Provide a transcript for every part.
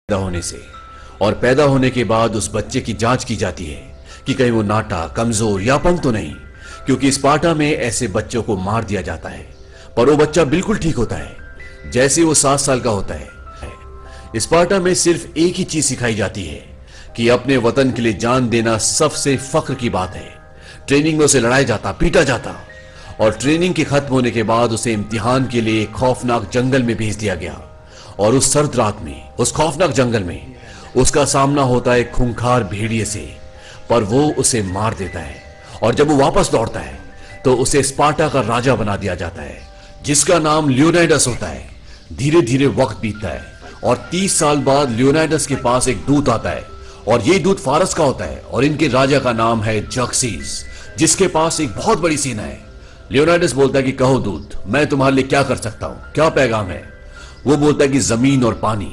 पैदा होने से, और पैदा होने के बाद उस बच्चे की जांच की जाती है कि कहीं वो नाटा, कमजोर या अपंग तो नहीं, क्योंकि स्पार्टा में ऐसे बच्चों को मार दिया जाता है। पर वो बच्चा बिल्कुल ठीक होता है जैसे वो 7 साल का होता है। स्पार्टा में सिर्फ एक ही चीज सिखाई जाती है कि अपने वतन के लिए जान देना सबसे फख्र की बात है। ट्रेनिंग में उसे लड़ाया जाता, पीटा जाता, और ट्रेनिंग के खत्म होने के बाद उसे इम्तिहान के लिए खौफनाक जंगल में भेज दिया गया। और उस सर्द रात में, उस खौफनाक जंगल में उसका सामना होता है खूंखार भेड़िए से, पर वो उसे मार देता है। और जब वो वापस लौटता है तो उसे स्पार्टा का राजा बना दिया जाता है, जिसका नाम लियोनाइडस होता है। धीरे धीरे वक्त बीतता है और 30 साल बाद लियोनाइडस के पास एक दूत आता है, और ये दूत फारस का होता है, और इनके राजा का नाम है जर्क्सीस, जिसके पास एक बहुत बड़ी सेना है। लियोनाइडस बोलता है कि कहो दूत, मैं तुम्हारे लिए क्या कर सकता हूं, क्या पैगाम है? वो बोलता है कि जमीन और पानी।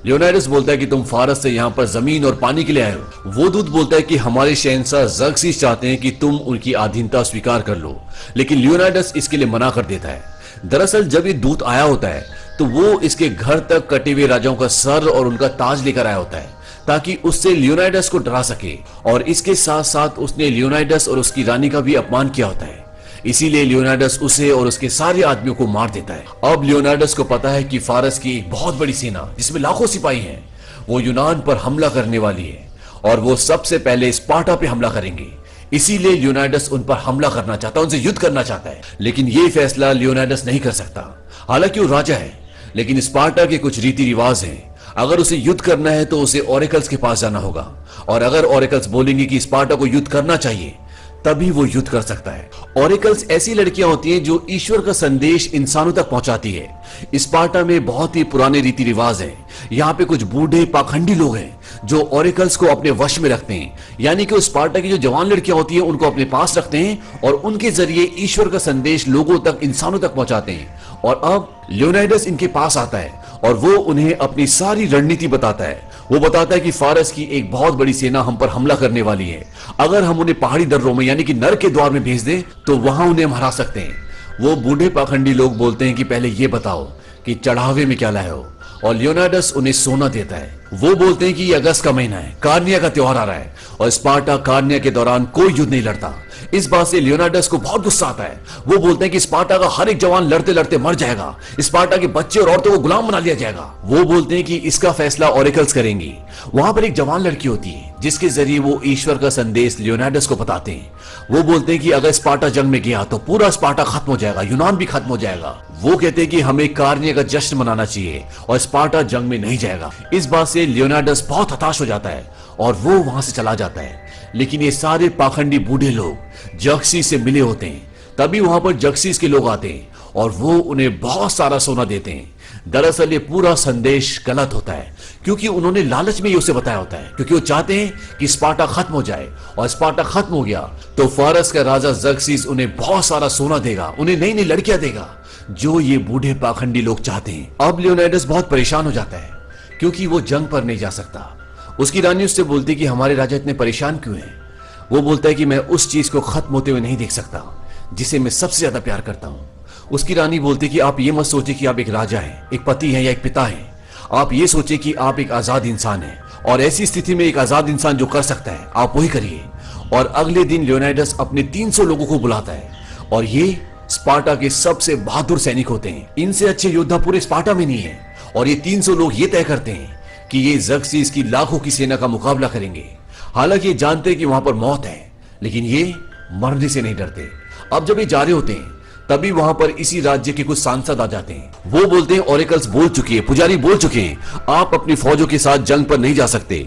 लियोनाइडस बोलता है कि तुम फारस से यहां पर जमीन और पानी के लिए आए हो। वो दूत बोलता है कि हमारे शहंशाह जर्क्सीस चाहते हैं कि तुम उनकी अधीनता स्वीकार कर लो, लेकिन लियोनाइडस इसके लिए मना कर देता है। दरअसल जब ये दूत आया होता है तो वो इसके घर तक कटे हुए राजाओं का सर और उनका ताज लेकर आया होता है, ताकि उससे लियोनाइडस को डरा सके। और इसके साथ साथ उसने लियोनाइडस और उसकी रानी का भी अपमान किया होता है, इसीलिए लियोनाइडस उसे और उसके सारे आदमियों को मार देता है। अब लियोनाइडस को पता है कि फारस की एक बहुत बड़ी सेना, जिसमें लाखों सिपाही हैं, वो यूनान पर हमला करने वाली है, और वो सबसे पहले स्पार्टा पे हमला करेंगे। इसीलिए लियोनाइडस उन पर हमला करना चाहता है, उनसे युद्ध करना चाहता है। लेकिन ये फैसला लियोनाइडस नहीं कर सकता। हालांकि वो राजा है, लेकिन स्पार्टा के कुछ रीति रिवाज हैं। अगर उसे युद्ध करना है तो उसे ओरेकल्स के पास जाना होगा, और अगर ओरेकल्स बोलेंगे कि स्पार्टा को युद्ध करना चाहिए, तभी वो युद्ध कर सकता है। ओरेकल्स ऐसी लड़कियां होती हैं जो ईश्वर का संदेश इंसानों तक पहुंचाती है। स्पार्टा में बहुत ही पुराने रीति रिवाज हैं। यहाँ पे कुछ बूढ़े पाखंडी लोग हैं जो ओरेकल्स को अपने वश में रखते हैं, यानी कि स्पार्टा की जो जवान लड़कियां होती हैं उनको अपने पास रखते हैं और उनके जरिए ईश्वर का संदेश लोगों तक, इंसानों तक पहुंचाते हैं। और अब लियोनाइडस इनके पास आता है और वो उन्हें अपनी सारी रणनीति बताता है। वो बताता है कि फारस की एक बहुत बड़ी सेना हम पर हमला करने वाली है। अगर हम उन्हें पहाड़ी दर्रों में, यानी कि नर के द्वार में भेज दें तो वहां उन्हें हम हरा सकते हैं। वो बूढ़े पाखंडी लोग बोलते हैं कि पहले ये बताओ कि चढ़ावे में क्या लाए हो, और लियोनाइडस उन्हें सोना देता है। वो बोलते हैं कि ये अगस्त का महीना है, कार्निया का त्योहार आ रहा है, और स्पार्टा कार्निया के दौरान कोई युद्ध नहीं लड़ता। इस बात से लियोनाइडस को बहुत गुस्सा आता है। वो बोलते हैं कि स्पार्टा का हर एक जवान लड़ते लड़ते मर जाएगा, स्पार्टा के बच्चे और औरतों को गुलाम बना लिया जाएगा। वो बोलते हैं कि इसका फैसला ओरेकल्स करेंगी। वहां पर एक जवान लड़की होती है जिसके जरिए वो ईश्वर का संदेश लियोनाइडस को बताते हैं। वो बोलते हैं कि अगर स्पार्टा जंग में गया तो पूरा स्पार्टा खत्म हो जाएगा, यूनान भी खत्म हो जाएगा। वो कहते हैं कि हमें कार्निया का जश्न मनाना चाहिए और स्पार्टा जंग में नहीं जाएगा। इस बात से लियोनाइडस बहुत हताश हो जाता है और वो वहां से चला जाता है। लेकिन ये सारे पाखंडी बूढ़े लोग जर्क्सीस से मिले होते हैं। तभी वहां पर जर्क्सीस के लोग आते हैं और वो उन्हें बहुत सारा सोना देते हैं। दरअसल ये पूरा संदेश गलत होता है, क्योंकि उन्होंने लालच में ये उसे बताया होता है, क्योंकि वो चाहते हैं कि स्पार्टा खत्म हो जाए, और स्पार्टा खत्म हो गया तो फारस का राजा जर्क्सीस उन्हें बहुत सारा सोना देगा, उन्हें नई नई लड़कियां देगा, जो ये बूढ़े पाखंडी लोग चाहते हैं। अब लियोनाइडस बहुत परेशान हो जाता है, क्योंकि वो जंग पर नहीं जा सकता। उसकी रानी उससे बोलती कि हमारे राजा इतने परेशान क्यों हैं? वो बोलता है कि मैं उस चीज को खत्म होते हुए नहीं देख सकता जिसे मैं सबसे ज्यादा प्यार करता हूं। उसकी रानी बोलती कि आप ये मत सोचिए कि आप एक राजा हैं, एक पति हैं या एक पिता हैं। आप ये सोचिए कि आप एक आजाद इंसान हैं, और ऐसी स्थिति में एक आजाद इंसान जो कर सकता है आप वही करिए। और अगले दिन लियोनाइडस अपने 300 लोगों को बुलाता है, और ये स्पार्टा के सबसे बहादुर सैनिक होते हैं। इनसे अच्छे योद्धा पूरे स्पार्टा में नहीं है। और ये 300 लोग ये तय करते हैं कि ये जर्क्सीस की लाखों की सेना का मुकाबला करेंगे। हालांकि ये जानते हैं कि वहां पर मौत है, लेकिन ये मरने से नहीं डरते। अब जब ये जा रहे होते हैं तभी वहां पर इसी राज्य के कुछ सांसद आ जाते हैं। वो बोलते हैं ओरेकल्स बोल चुके हैं, पुजारी बोल चुके हैं, आप अपनी फौजों के साथ जंग पर नहीं जा सकते।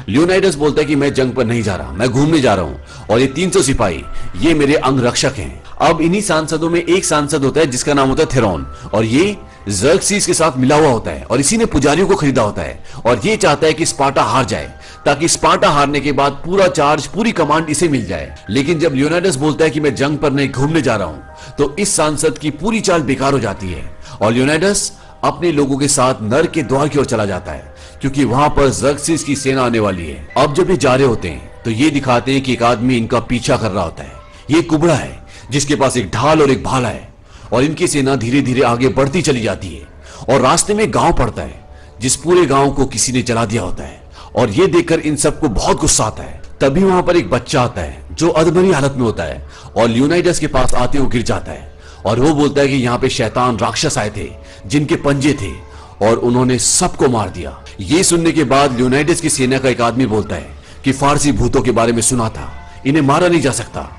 लियोनाइडस बोलता है कि मैं जंग पर नहीं जा रहा, मैं घूमने जा रहा हूं, और ये 300 सिपाही ये मेरे अंगरक्षक हैं। अब इन्हीं सांसदों में एक सांसद होता है जिसका नाम होता है थेरोन, और ये जर्क्सीस के साथ मिला हुआ होता है, और इसी ने पुजारियों को खरीदा होता है, और ये चाहता है कि स्पार्टा हार जाए, ताकि स्पार्टा हारने के बाद पूरा चार्ज, पूरी कमांड इसे मिल जाए। लेकिन जब लियोनाइडस बोलता है कि मैं जंग पर नहीं घूमने जा रहा हूं, तो इस सांसद की पूरी चाल बेकार हो जाती है, और लियोनाइडस अपने लोगों के साथ नर के द्वार की ओर चला जाता है, क्योंकि वहां पर जर्क्सीस की सेना आने वाली है। अब जब ये जा रहे होते हैं तो ये दिखाते हैं कि एक आदमी इनका पीछा कर रहा होता है। ये कुबड़ा है जिसके पास एक ढाल और एक भाला है, और इनकी सेना धीरे धीरे आगे बढ़ती चली जाती है, और रास्ते में गांव पड़ता है जिस पूरे गांव को किसी ने जला दिया होता है। और ये देखकर इन सबको बहुत गुस्सा आता है। तभी वहां पर एक बच्चा आता है जो अधमरी हालत में होता है और लियोनाइडस के पास आते हुए गिर जाता है और वो बोलता है कि यहाँ पे शैतान राक्षस आए थे जिनके पंजे थे और उन्होंने सबको मार दिया। ये सुनने के बाद लियोनाइडस की सेना का एक आदमी बोलता है कि फारसी भूतों के बारे में सुना था, इन्हें मारा नहीं जा सकता।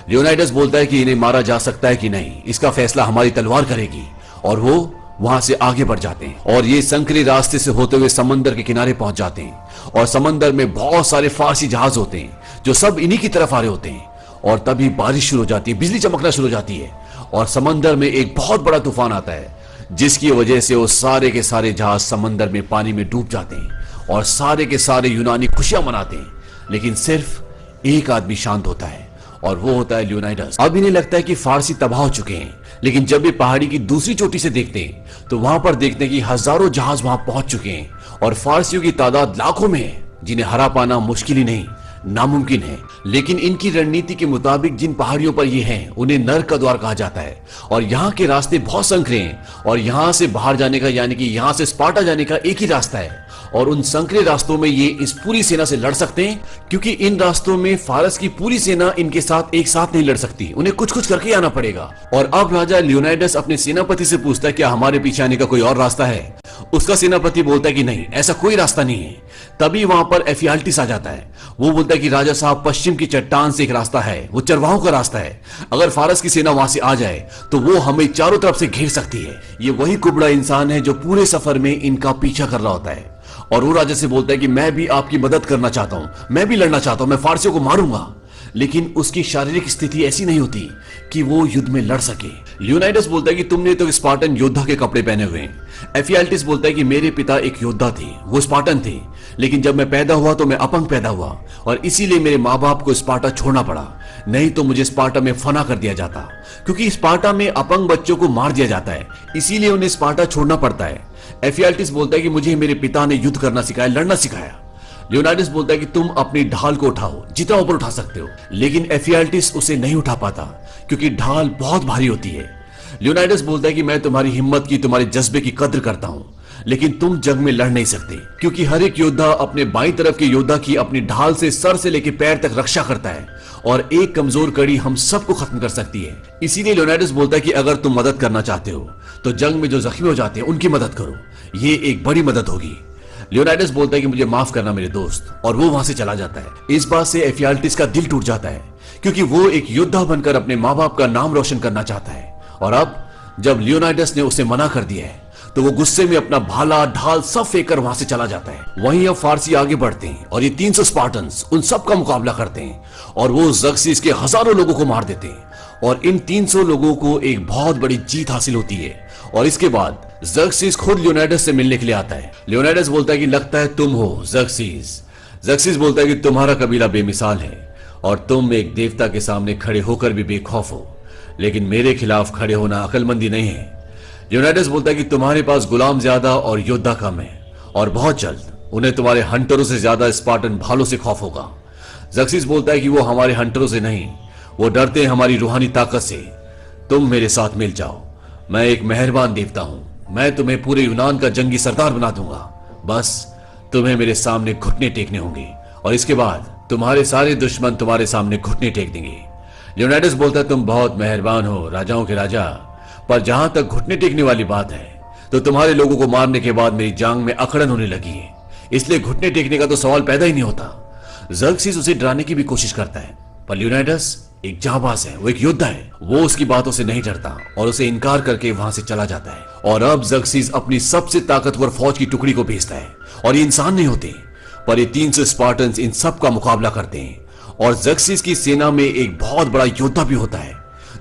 लियोनाइडस बोलता है कि इन्हें मारा जा सकता है कि नहीं, इसका फैसला हमारी तलवार करेगी। और वो वहां से आगे बढ़ जाते हैं और ये संकरे रास्ते से होते हुए समंदर के किनारे पहुंच जाते हैं और समंदर में बहुत सारे फारसी जहाज होते हैं जो सब इन्हीं की तरफ आ रहे होते हैं। और तभी बारिश शुरू हो जाती है, बिजली चमकना शुरू हो जाती है और समंदर में एक बहुत बड़ा तूफान आता है जिसकी वजह से वो सारे के सारे जहाज समंदर में पानी में डूब जाते हैं और सारे के सारे यूनानी खुशियां मनाते हैं। लेकिन सिर्फ एक आदमी शांत होता है और वो होता है लियोनाइडस। अब इन्हें लगता है कि फारसी तबाह हो चुके हैं, लेकिन जब ये पहाड़ी की दूसरी चोटी से देखते हैं तो वहां पर देखते हैं कि हजारों जहाज वहां पहुंच चुके हैं और फारसियों की तादाद लाखों में है जिन्हें हरा पाना मुश्किल ही नहीं नामुमकिन है। लेकिन इनकी रणनीति के मुताबिक जिन पहाड़ियों पर ये हैं उन्हें नर्क का द्वार कहा जाता है और यहाँ के रास्ते बहुत संकरे हैं और यहाँ से बाहर जाने का यानी कि यहाँ से स्पार्टा जाने का एक ही रास्ता है और उन संकरे रास्तों में ये इस पूरी सेना से लड़ सकते हैं क्योंकि इन रास्तों में फारस की पूरी सेना इनके साथ एक साथ नहीं लड़ सकती, उन्हें कुछ कुछ करके आना पड़ेगा। और अब राजा लियोनाइडस अपने सेनापति से पूछता है क्या हमारे पीछे आने का कोई और रास्ता है। उसका सेनापति बोलता है कि नहीं, ऐसा कोई रास्ता नहीं है। तभी वहां पर एफियाल्टिस आ जाता है। वो बोलता है कि राजा साहब पश्चिम की चट्टान से एक रास्ता है, वो चरवाहों का रास्ता है। अगर फारस की सेना वहां से आ जाए तो वो हमें चारों तरफ से घेर सकती है। ये वही कुबड़ा इंसान है जो पूरे सफर में इनका पीछा कर रहा होता है और वो राजा से बोलता है कि मैं भी आपकी मदद करना चाहता हूं, मैं भी लड़ना चाहता हूं, मैं फारसियों को मारूंगा। लेकिन उसकी शारीरिक स्थिति ऐसी नहीं होती कि वो युद्ध में लड़ सके। लियोनाइडस बोलता है कि तुमने तो स्पार्टन योद्धा के कपड़े पहने हुए हैं। एफियाल्टिस बोलता है कि मेरे पिता एक योद्धा थे, वो स्पार्टन थे, लेकिन जब मैं पैदा हुआ तो मैं अपंग पैदा हुआ और इसीलिए मेरे माँ बाप को स्पार्टा छोड़ना पड़ा, नहीं तो मुझे स्पार्टा में फना कर दिया जाता। क्योंकि स्पार्टा में अपंग बच्चों को मार दिया जाता है, इसीलिए उन्हें स्पार्टा छोड़ना पड़ता है। एफियाल्टिस बोलता है कि मुझे मेरे पिता ने युद्ध करना सिखाया, लड़ना सिखाया। लियोनाइडस बोलता है कि तुम अपनी ढाल को उठाओ, जितना ऊपर उठा सकते हो, लेकिन एफियाल्टिस उसे नहीं उठा पाता क्योंकि ढाल बहुत भारी होती है। लियोनाइडस बोलता है कि मैं तुम्हारी हिम्मत की, तुम्हारे जज्बे की कद्र करता हूं, लेकिन तुम जंग में लड़ नहीं सकते क्योंकि हर एक योद्धा अपने बाईं तरफ के योद्धा की अपनी ढाल से सर से लेकर पैर तक रक्षा करता है और एक कमजोर कड़ी हम सबको खत्म कर सकती है। इसीलिए लियोनाइडस बोलता है कि अगर तुम मदद करना चाहते हो तो जंग में जो जख्मी हो जाते हैं उनकी मदद करो, ये एक बड़ी मदद होगी। लियोनाइडस बोलता है कि मुझे माफ करना मेरे दोस्त, और वो वहां से चला जाता है। इस बात से एफियाल्टिस का दिल टूट जाता है क्योंकि वो एक योद्धा बनकर अपने माँ बाप का नाम रोशन करना चाहता है। और अब जब लियोनाइडस ने उसे मना कर दिया है तो वो गुस्से में अपना भाला ढाल सब फेंक कर वहां से चला जाता है। वहीं अब फारसी आगे बढ़ते हैं और ये 300 स्पार्टन्स उन सब का मुकाबला करते हैं और वो ज़र्क्सिस के हजारों लोगों को मार देते हैं और इन 300 लोगों को एक बहुत बड़ी जीत हासिल होती है। और इसके बाद ज़र्क्सिस खुद लियोनाइडस से मिलने के लिए आता है। लियोनाइडस बोलता है कि लगता है तुम हो ज़र्क्सिस। ज़र्क्सिस बोलता है कि तुम्हारा कबीला बेमिसाल है और तुम एक देवता के सामने खड़े होकर भी बेखौफ हो, लेकिन मेरे खिलाफ खड़े होना अक्लमंदी नहीं है। लियोनाइडस बोलता है कि तुम्हारे पास गुलाम ज्यादा और योद्धा कम है और बहुत जल्द उन्हें तुम्हारे हंटरों से ज्यादा स्पार्टन भालों से खौफ होगा। ज़र्क्सिस बोलता है कि वो हमारे हंटरों से नहीं, वो डरते हैं हमारी रूहानी ताकत से। तुम मेरे साथ मिल जाओ, मैं एक मेहरबान देवता हूं, मैं तुम्हें पूरे यूनान का जंगी सरदार बना दूंगा। बस तुम्हें मेरे सामने घुटने टेकने होंगे और इसके बाद तुम्हारे सारे दुश्मन तुम्हारे सामने घुटने टेक देंगे। लियोनाइडस बोलता है तुम बहुत मेहरबान हो राजाओं के राजा, पर जहां तक घुटने टेकने वाली बात है तो तुम्हारे लोगों को मारने के बाद मेरी जांग में अकड़न होने लगी है, इसलिए घुटने टेकने का तो सवाल पैदा ही नहीं होता। ज़र्क्सिस उसे डराने की भी कोशिश करता है, पर लियोनाइडस एक जाबाज है, वो एक योद्धा है, वो उसकी बातों से नहीं डरता और उसे इनकार करके वहां से चला जाता है। और अब ज़र्क्सिस अपनी सबसे ताकतवर फौज की टुकड़ी को भेजता है और ये इंसान नहीं होते, पर ये 300 स्पार्टन्स इन सब का मुकाबला करते हैं। और ज़र्क्सिस की सेना में एक बहुत बड़ा योद्धा भी होता है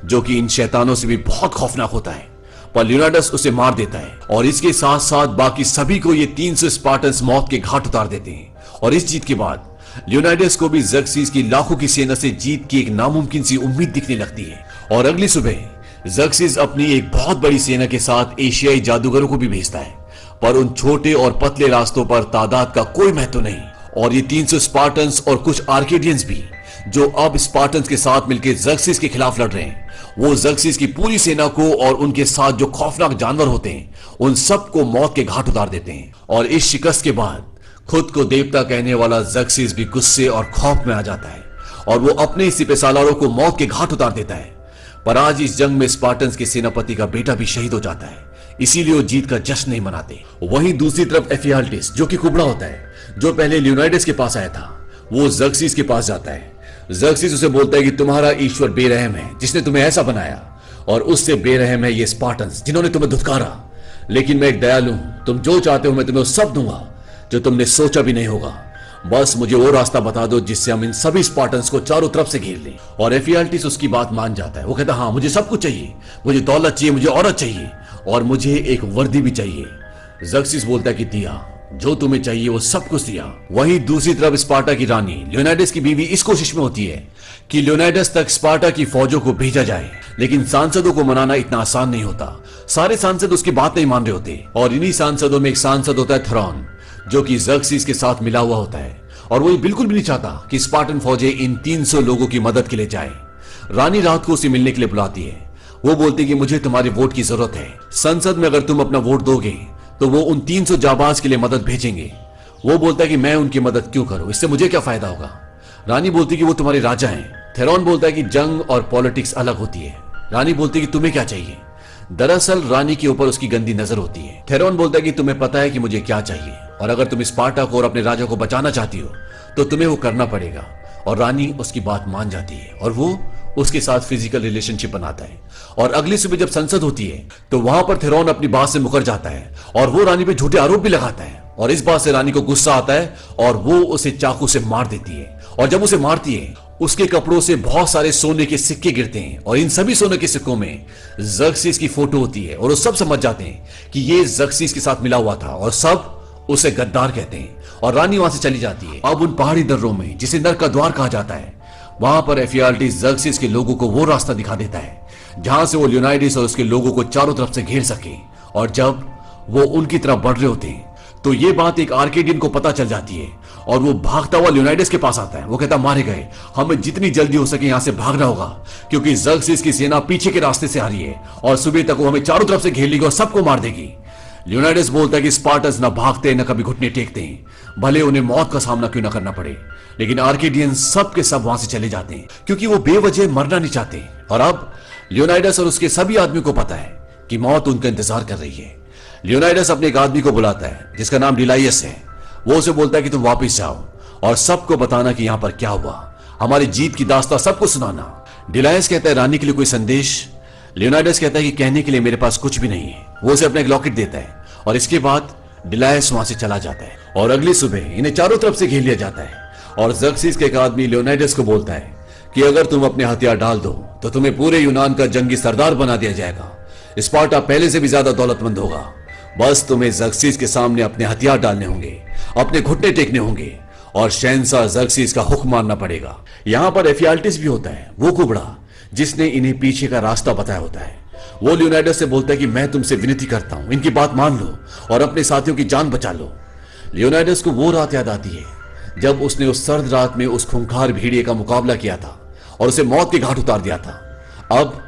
जो कि इन शैतानों से भी बहुत खौफनाक होता है, पर लियोनाइडस उसे मार देता है और इसके साथ साथ बाकी सभी को ये 300 स्पार्टन्स मौत के घाट उतार देते हैं। और इस जीत के बाद लियोनाइडस को भी ज़र्क्सिस की लाखों की सेना से जीत की एक नामुमकिन सी उम्मीद दिखने लगती है। और अगली सुबह ज़र्क्सिस अपनी एक बहुत बड़ी सेना के साथ एशियाई जादूगरों को भी भेजता है, पर उन छोटे और पतले रास्तों पर तादाद का कोई महत्व नहीं। और ये 300 स्पार्टन्स और कुछ आर्केडियंस भी जो अब स्पार्टन्स के साथ मिलकर ज़र्क्सिस के खिलाफ लड़ रहे हैं वो ज़र्क्सिस की पूरी सेना को और उनके साथ जो खौफनाक जानवर होते हैं उन सबको मौत के घाट उतार देते हैं। और इस शिकस्त के बाद खुद को देवता कहने वाला ज़र्क्सिस भी गुस्से और खौफ में आ जाता है और वो अपने सिपहसालारों को मौत के घाट उतार देता है। पर आज इस जंग में स्पार्टन्स के सेनापति का बेटा भी शहीद हो जाता है, इसीलिए वो जीत का जश्न नहीं मनाते। वहीं दूसरी तरफ एफियाल्टिस, जो कि कुबड़ा होता है, जो पहले लियोनाइडस के पास आया था, वो ज़र्क्सिस के पास जाता है। ज़र्क्सिस उसे बोलता है कि तुम्हारा ईश्वर बेरहम है जिसने तुम्हें ऐसा बनाया, और उससे बेरहम है ये स्पार्टन्स जिन्होंने तुम्हें धुतकारा। लेकिन मैं एक दयालु हूं, तुम जो चाहते हो मैं तुम्हें वो सब दूंगा जो तुमने सोचा भी नहीं होगा। बस मुझे वो रास्ता बता दो जिससे हम इन सभी स्पार्टन्स को चारों तरफ से घेर लें। और एफियाल्टिस उसकी बात मान जाता है। वो कहता है हाँ, मुझे सब कुछ चाहिए, मुझे दौलत चाहिए, मुझे औरत चाहिए और मुझे एक वर्दी भी चाहिए। ज़र्क्सिस बोलता है कि दिया, जो तुम्हें चाहिए वो सब कुछ दिया। वहीं दूसरी तरफ स्पार्टा की रानी लियोनाइडस की बीवी इस कोशिश में होती है कि लियोनाइडस तक स्पार्टा की फौजों को भेजा जाए, लेकिन सांसदों को मनाना इतना आसान नहीं होता। सारे सांसद उसकी बात नहीं मान रहे होते और इन्हीं सांसदों में एक सांसद होता है थेरॉन, जो कि ज़र्क्सिस के साथ मिला हुआ होता है और वो बिल्कुल भी नहीं चाहता कि स्पार्टन फौजें इन 300 लोगों की मदद के लिए जाए। रानी रात को उसे मिलने के लिए बुलाती है। वो बोलती है कि मुझे तुम्हारे वोट की जरूरत है, संसद में अगर तुम अपना वोट दोगे तो वो उन 300 जाबाज के लिए मदद भेजेंगे। वो बोलता है कि मैं उनकी मदद क्यों करूं, इससे मुझे क्या फायदा होगा। रानी बोलती है कि वो तुम्हारे राजा हैं। थेरॉन बोलता है कि जंग और पॉलिटिक्स अलग होती है। रानी बोलती है कि तुम्हें क्या चाहिए। दरअसल रानी के ऊपर उसकी गंदी नजर होती है। थेरॉन बोलता है कि तुम्हें पता है कि मुझे क्या चाहिए और अगर तुम स्पार्टा को और अपने राजा को बचाना चाहती हो तो तुम्हें वो करना पड़ेगा। और रानी उसकी बात मान जाती है और वो उसके साथ फिजिकल रिलेशनशिप बनाता है। और अगली सुबह जब संसद होती है तो वहां पर थेरॉन अपनी बात से मुकर जाता है और वो रानी पे झूठे आरोप भी लगाता है। और इस बात से रानी को गुस्सा आता है और वो उसे चाकू से मार देती है। और जब उसे मारती है उसके कपड़ों से बहुत सारे सोने के सिक्के गिरते हैं और इन सभी सोने के सिक्कों में ज़र्क्सिस की फोटो होती है। और वो सब समझ जाते हैं कि ये ज़र्क्सिस के साथ मिला हुआ था और सब उसे गद्दार कहते हैं। और रानी वहां से चली जाती है। अब उन पहाड़ी दर्रों में, जिसे नर्क का द्वार कहा जाता है, वहां पर एफियाल्टिस ज़र्क्सिस के लोगों को वो रास्ता दिखा देता है जहां से वो लियोनाइडस और उसके लोगों को चारों तरफ से घेर सके। और जब वो उनकी तरफ बढ़ रहे होते हैं तो ये बात एक आर्केडियन को पता चल जाती है और वो भागता हुआ लियोनाइडस के पास आता है। वो कहता, मारे गए, हमें जितनी जल्दी हो सके यहां से भागना होगा क्योंकि ज़र्क्सिस की सेना पीछे के रास्ते से आ रही है और सुबह तक वो हमें चारों तरफ से घेर लेगी और सबको मार देगी। लियोनाइडस बोलता है कि स्पार्टन्स न भागते न कभी घुटने टेकते हैं, भले उन्हें मौत का सामना क्यों न करना पड़े। लेकिन आर्केडियंस सब के सब वहां से चले जाते हैं क्योंकि वो बेवजह मरना नहीं चाहते। और अब लियोनाइडस और उसके सभी आदमियों को पता है कि मौत उनका इंतजार कर रही है। लियोनाइडस अपने एक आदमी को बुलाता है जिसका नाम डिलाइयस है। वो उसे बोलता है कि तुम वापस जाओ और सबको बताना कि यहां पर क्या हुआ, हमारी जीत की दास्तां सबको सुनाना। डिलाइयस कहता है, रानी के लिए कोई संदेश? लियोनाइडस कहता है कि कहने के लिए मेरे पास कुछ भी नहीं है। वो उसे अपना एक लॉकेट देता है और इसके बाद डिलाइयस वहां से चला जाता है। और अगली सुबह इन्हें चारों तरफ से घेर लिया जाता है और ज़र्क्सिस के एक आदमी लियोनाइडस को बोलता है कि अगर तुम अपने हथियार डाल दो तो तुम्हें पूरे यूनान का जंगी सरदार बना दिया जाएगा। स्पार्टा पहले से भी ज्यादा दौलतमंद होगा। बस तुम्हें ज़र्क्सिस के सामने अपने हथियार डालने होंगे, अपने घुटने टेकने होंगे और शहंशाह ज़र्क्सिस का हुक्म मानना पड़ेगा। यहां पर एफियाल्टिस भी होता है, वो कुबड़ा जिसने इन्हें पीछे का रास्ता बताया होता है। वो लियोनाइडस से बोलता है कि मैं तुमसे विनती करता हूं, इनकी बात मान लो और अपने साथियों की जान बचा लो। लियोनाइडस को वो रात याद आती है जब उसने उस सर्द रात में उस खूंखार भेड़िए का मुकाबला किया था और उसे मौत के घाट उतार दिया था। अब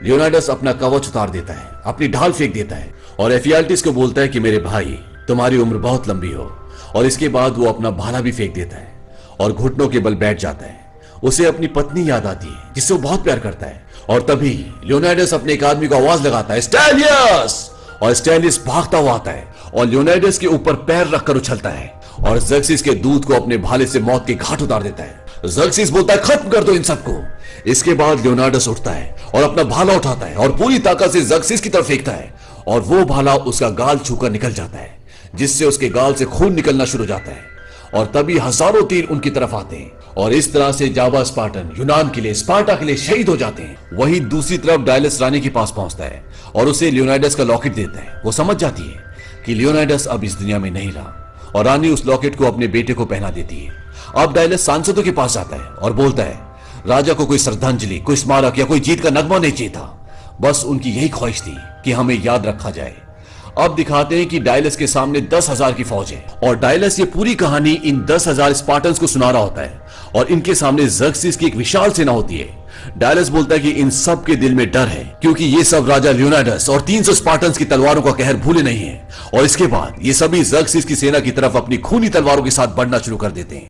लियोनाइडस अपना कवच उतार देता है, अपनी ढाल फेंक देता है और एफियाल्टिस को बोलता है कि मेरे भाई, तुम्हारी उम्र बहुत लंबी हो। और इसके बाद वो अपना भाला भी फेंक देता है और घुटनों के बल बैठ जाता है। उसे अपनी पत्नी याद आती है जिससे वो बहुत प्यार करता है। और तभी लियोनाइडस अपने एक आदमी को आवाज लगाता है, स्टालियस! और स्टालियस भागता हुआ आता है और लियोनाइडस के ऊपर पैर रखकर उछलता है और ज़र्क्सिस के दूत को अपने भाले से मौत के घाट उतार देता है। ज़र्क्सिस बोलता है, खत्म कर दो इन सबको। इसके बाद लियोनाइडस उठता है और अपना भाला उठाता है और पूरी ताकत से ज़र्क्सिस की तरफ फेंकता है और वो भाला उसका गाल छूकर निकल जाता है, जिससे उसके गाल से खून निकलना शुरू हो जाता है। और तभी हजारों तीर उनकी तरफ आते हैं और इस तरह से जावा स्पार्टन यूनान के लिए, स्पार्टा के लिए शहीद हो जाते हैं। वहीं दूसरी तरफ डायलस रानी के पास पहुंचता है और उसे लियोनाइडस का लॉकेट देता है। वो समझ जाती है कि लियोनाइडस अब इस दुनिया में नहीं रहा और रानी उस लॉकेट को अपने बेटे को पहना देती है। अब डायलस सांसदों के पास जाता है और बोलता है, राजा को कोई श्रद्धांजलि, कोई स्मारक या कोई जीत का नगमा नहीं चाहिए था। बस उनकी यही ख्वाहिश थी कि हमें याद रखा जाए। अब दिखाते हैं कि डायलस के सामने 10,000 की फौज है और डायलस ये पूरी कहानी इन 10,000 स्पार्टन्स को सुना रहा होता है और इनके सामने ज़र्क्सिस की एक विशाल सेना होती है। डायलस बोलता है कि इन सब के दिल में डर है क्योंकि ये सब राजा लियोनाइडस और 300 स्पार्टन्स की तलवारों का कहर भूले नहीं है और इसके बाद ये सभी ज़र्क्सिस की सेना की तरफ अपनी खूनी तलवारों के साथ बढ़ना शुरू कर देते हैं।